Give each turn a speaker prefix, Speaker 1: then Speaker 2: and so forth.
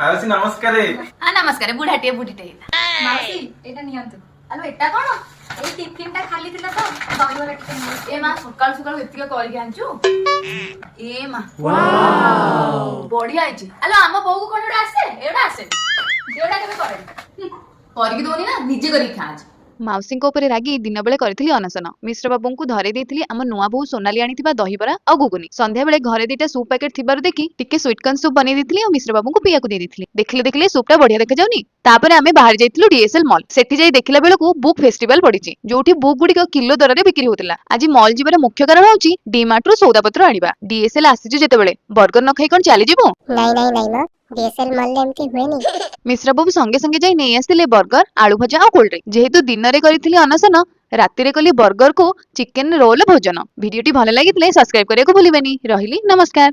Speaker 1: ମାଉସୀ ନମସ୍କାର।
Speaker 2: ନମସ୍କାର ବୁଢାଟିଏ ବୁଢୀଟେ
Speaker 3: ମାଉସୀ ଏଇଟା ନିଅନ୍ତୁ। ଆଲୋ ଏଟା କଣ? ଏଇ ଟିଫିନ ଟା ଖାଲି ଥିଲା ତ ଦହିବରା ଟିକେ ନିଅ।
Speaker 2: ଏ ମା ସକାଳୁ ସକାଳୁ ଏତିକି କରିକି ଆଣିଛୁ। ଏ ମା ବଢିଆ ହେଇଛି। ଆଲୋ ଆମ ବୋଉକୁ କଣ ଏଇଟା ଆସେ? ଏଇଟା ଆସେ ଏଇଟା କେବେ କରେନି, କରିକି ଦଉନି ନା ନିଜେ କରିକି ଖା।
Speaker 4: ମାଉସୀଙ୍କ ଉପରେ ରାଗି ଦିନ ବେଳେ କରିଥିଲି ଅନଶନ। ମିଶ୍ର ବାବୁଙ୍କୁ ଧରେଇ ଦେଇଥିଲି ଆମ ନୂଆ ବୋହୂ ସୋନାଲି ଆଣିଥିବା ଦହିବରା ଆଉ ଗୁଗୁନି। ସନ୍ଧ୍ୟାବେଳେ ଘରେ ଦିଟା ସୁପ୍ ପ୍ୟାକେଟ ଥିବାରୁ ଦେଖି ଟିକେ ସୁଇଟକର୍ନ ସୁପ୍ ବନେଇ ଦେଇଥିଲି ଆଉ ମିଶ୍ର ବାବୁଙ୍କୁ ପିଇବାକୁ ଦେଇ ଦେଇଥିଲି। ଦେଖିଲେ ସୁପ୍ ଟା ବଢିଆ ଦେଖାଯାଉନି। ତାପରେ ଆମେ ବାହାରି ଯାଇଥିଲୁ ଡିଏସଏଲ ମଲ୍। ସେଠି ଯାଇ ଦେଖିଲା ବେଳକୁ ବୁକ୍ ଫେଷ୍ଟିଭାଲ ପଡିଛି, ଯୋଉଠି ବୁକ୍ ଗୁଡିକ କିଲୋ ଦରରେ ବିକ୍ରି ହଉଥିଲା। ଆଜି ମଲ୍ ଯିବାର ମୁଖ୍ୟ କାରଣ ହଉଛି ଡିମାର୍ଟରୁ ସଉଦାପତ୍ର ଆଣିବା। ଡିଏସଏଲ ଆସିଛୁ ଯେତେବେଳେ ବର୍ଗର ନ ଖାଇ କଣ ଚାଲିଯିବୁ?
Speaker 5: ନାଇଁ ଡିଏସଏଲ ମଲ୍ ରେ ଏମିତି ହୁଏନି।
Speaker 4: ମିଶ୍ର ବାବୁ ସଙ୍ଗେ ସଙ୍ଗେ ଯାଇ ନେଇ ଆସିଥିଲେ ବର୍ଗର, ଆଳୁ ଭଜା ଆଉ କୋଲ୍ଡଡ୍ରିଙ୍କ୍। ଯେହେତୁ ଦିନରେ କରିଥିଲି ଅନଶନ, ରାତିରେ କଲି ବର୍ଗରକୁ ଚିକେନ ରୋଲ ଭୋଜନ। ଭିଡିଓଟି ଭଲ ଲାଗିଥିଲେ ସବସ୍କ୍ରାଇବ କରିବାକୁ ଭୁଲିବେନି। ରହିଲି, ନମସ୍କାର।